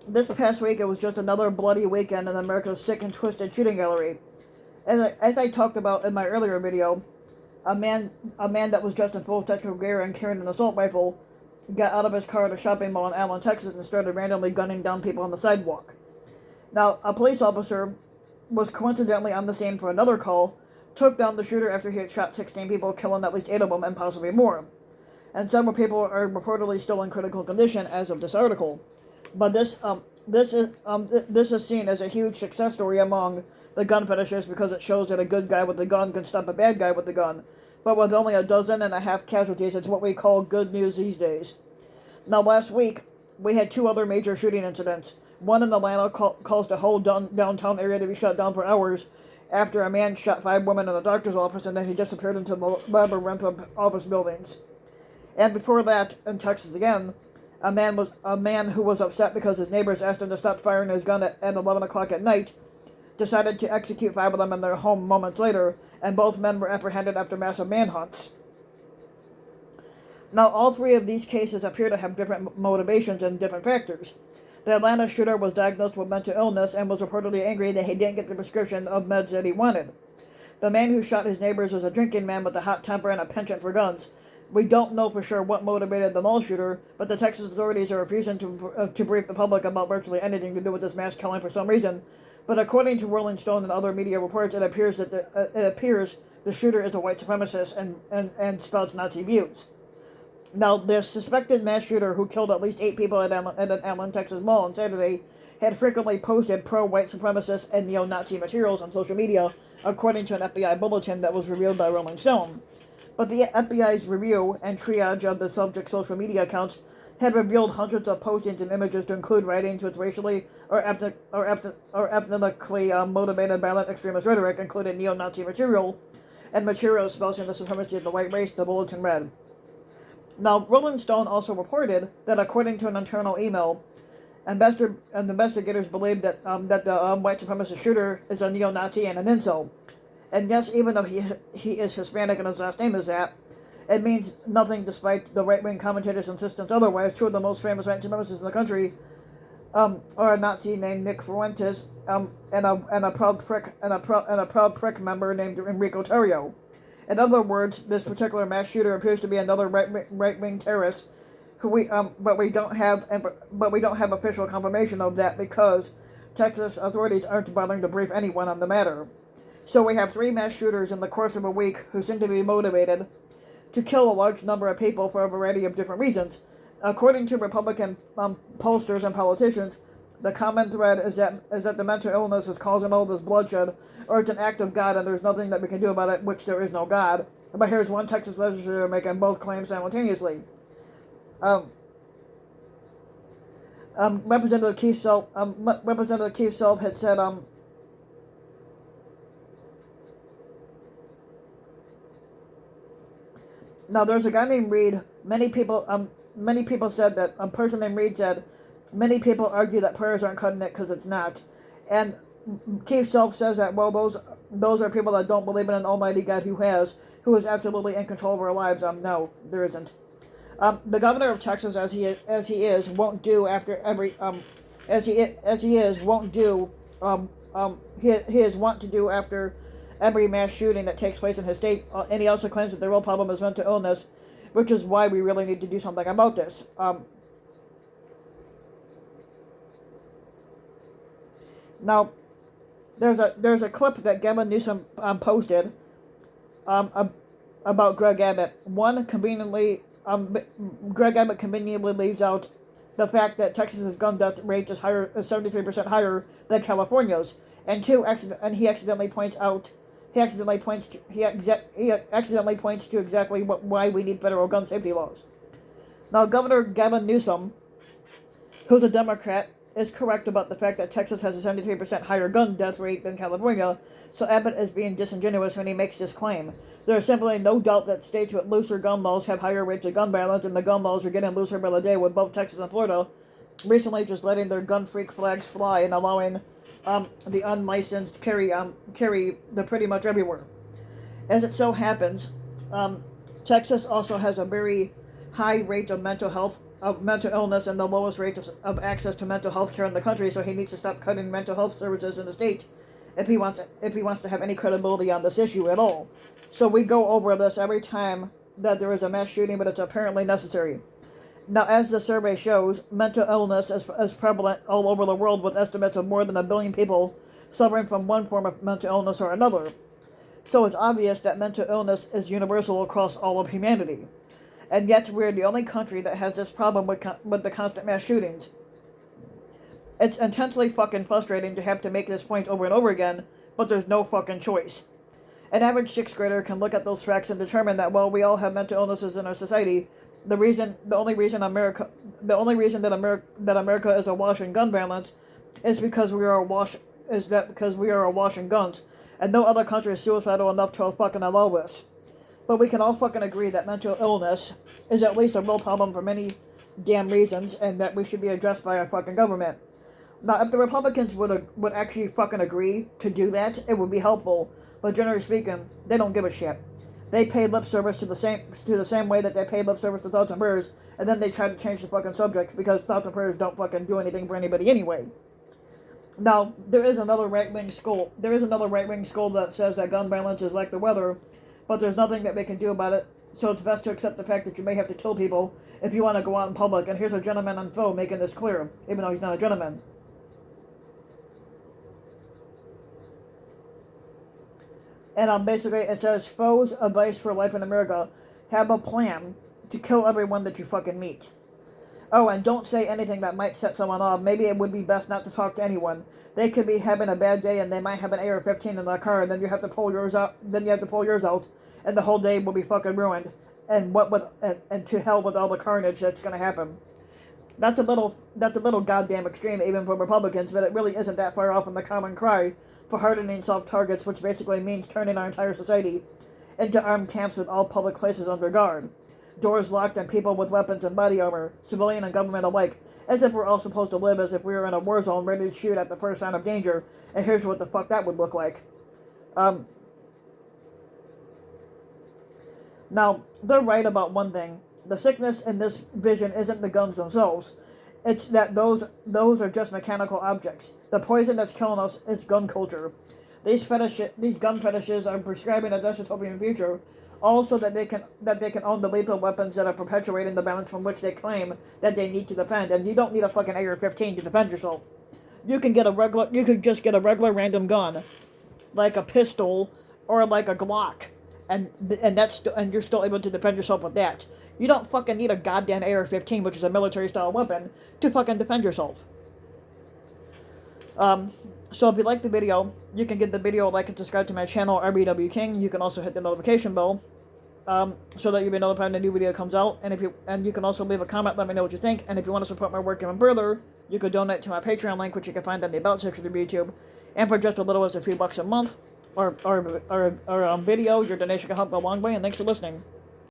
This past week, it was just another bloody weekend in America's sick and twisted shooting gallery. As I talked about in my earlier video, a man that was dressed in full protective gear and carrying an assault rifle got out of his car at a shopping mall in Allen, Texas, and started randomly gunning down people on the sidewalk. Now, a police officer was coincidentally on the scene for another call, took down the shooter after he had shot 16 people, killing at least 8 of them and possibly more. And several people are reportedly still in critical condition as of this article. But this is seen as a huge success story among the gun fetishists because it shows that a good guy with a gun can stop a bad guy with a gun. But with only 12.5 casualties, it's what we call good news these days. Now, last week, we had 2 other major shooting incidents. One in Atlanta caused a whole downtown area to be shut down for hours after a man shot 5 women in a doctor's office and then he disappeared into the labyrinth of office buildings. And before that, in Texas again, a man who was upset because his neighbors asked him to stop firing his gun at 11 o'clock at night decided to execute 5 of them in their home moments later, and both men were apprehended after massive manhunts. Now, all 3 of these cases appear to have different motivations and different factors. The Atlanta shooter was diagnosed with mental illness and was reportedly angry that he didn't get the prescription of meds that he wanted. The man who shot his neighbors was a drinking man with a hot temper and a penchant for guns. We don't know for sure what motivated the mall shooter, but the Texas authorities are refusing to brief the public about virtually anything to do with this mass killing for some reason. But according to Rolling Stone and other media reports, it appears the shooter is a white supremacist and spouts Nazi views. Now, the suspected mass shooter who killed at least 8 people at an Allen, Texas mall on Saturday had frequently posted pro-white supremacist and neo-Nazi materials on social media, according to an FBI bulletin that was revealed by Rolling Stone. But the FBI's review and triage of the subject's social media accounts had revealed hundreds of postings and images to include writings with racially or ethnically motivated violent extremist rhetoric, including neo-Nazi material, and material espousing the supremacy of the white race, the bulletin read. Now, Rolling Stone also reported that according to an internal email, investigators believe that the white supremacist shooter is a neo-Nazi and an incel. And yes, even though he is Hispanic and his last name is that, it means nothing despite the right-wing commentators' insistence otherwise. 2 of the most famous white supremacists in the country are a Nazi named Nick Fuentes and a proud prick member named Enrico Tarrio. In other words, this particular mass shooter appears to be another right-wing terrorist, but we don't have official confirmation of that because Texas authorities aren't bothering to brief anyone on the matter. So we have 3 mass shooters in the course of a week who seem to be motivated to kill a large number of people for a variety of different reasons. According to Republican pollsters and politicians, the common thread is that the mental illness is causing all this bloodshed, or it's an act of God and there's nothing that we can do about it, which there is no God. But here's one Texas legislator making both claims simultaneously. Representative Keith Self had said, now there's a guy named Reed. Many people said that a person named Reed said, many people argue that prayers aren't cutting it because it's not. And Keith Self says that, well, those are people that don't believe in an almighty God who is absolutely in control of our lives. No, there isn't. The governor of Texas, as he is, won't do after every after every mass shooting that takes place in his state, and he also claims that the real problem is mental illness, which is why we really need to do something about this. Now, there's a clip that Gavin Newsom posted about Greg Abbott. Greg Abbott conveniently leaves out the fact that Texas's gun death rate is 73% higher than California's, and 2, he accidentally points to exactly why we need federal gun safety laws. Now, Governor Gavin Newsom, who's a Democrat, is correct about the fact that Texas has a 73% higher gun death rate than California, so Abbott is being disingenuous when he makes this claim. There is simply no doubt that states with looser gun laws have higher rates of gun violence, and the gun laws are getting looser by the day, with both Texas and Florida recently just letting their gun freak flags fly and allowing the unlicensed carry the pretty much everywhere. As it so happens, Texas also has a very high rate of mental health of mental illness and the lowest rate of access to mental health care in the country, so he needs to stop cutting mental health services in the state if he wants to have any credibility on this issue at all. So we go over this every time that there is a mass shooting, but it's apparently necessary. Now, as the survey shows, mental illness is prevalent all over the world, with estimates of more than 1 billion people suffering from one form of mental illness or another. So it's obvious that mental illness is universal across all of humanity. And yet we're the only country that has this problem with the constant mass shootings. It's intensely fucking frustrating to have to make this point over and over again, but there's no fucking choice. An average 6th grader can look at those facts and determine that while we all have mental illnesses in our society, the only reason that America is awash in gun violence is because we are awash in guns, and no other country is suicidal enough to fucking allow this. But we can all fucking agree that mental illness is at least a real problem for many damn reasons, and that we should be addressed by our fucking government. Now, if the Republicans would actually fucking agree to do that, it would be helpful. But generally speaking, they don't give a shit. They pay lip service to the same way that they pay lip service to thoughts and prayers, and then they try to change the fucking subject because thoughts and prayers don't fucking do anything for anybody anyway. Now, there is another right-wing school that says that gun violence is like the weather, but there's nothing that they can do about it, so it's best to accept the fact that you may have to kill people if you want to go out in public, and here's a gentleman on Foe making this clear, even though he's not a gentleman. And basically it says, Foe's advice for life in America: have a plan to kill everyone that you fucking meet. Oh, and don't say anything that might set someone off. Maybe it would be best not to talk to anyone. They could be having a bad day and they might have an AR-15 in their car, and then you have to pull yours out. And the whole day will be fucking ruined. And to hell with all the carnage that's gonna happen. That's a little goddamn extreme even for Republicans, but it really isn't that far off from the common cry for hardening soft targets, which basically means turning our entire society into armed camps with all public places under guard. Doors locked and people with weapons and body armor, civilian and government alike, as if we're all supposed to live as if we were in a war zone ready to shoot at the first sign of danger, and here's what the fuck that would look like. Now, they're right about one thing. The sickness in this vision isn't the guns themselves. It's that those are just mechanical objects. The poison that's killing us is gun culture. These gun fetishes are prescribing a dystopian future, also that they can own the lethal weapons that are perpetuating the violence from which they claim that they need to defend. And you don't need a fucking AR-15 to defend yourself. You could just get a regular random gun, like a pistol or like a Glock, and you're still able to defend yourself with that. You don't fucking need a goddamn AR-15, which is a military-style weapon, to fucking defend yourself. So if you like the video, you can give the video a like and subscribe to my channel, RBW King. You can also hit the notification bell, so that you'll be notified when a new video comes out. And you can also leave a comment, let me know what you think. And if you want to support my work even further, you could donate to my Patreon link, which you can find in the About section of YouTube. And for just a little as a few bucks a month, or video, your donation can help go a long way. And thanks for listening.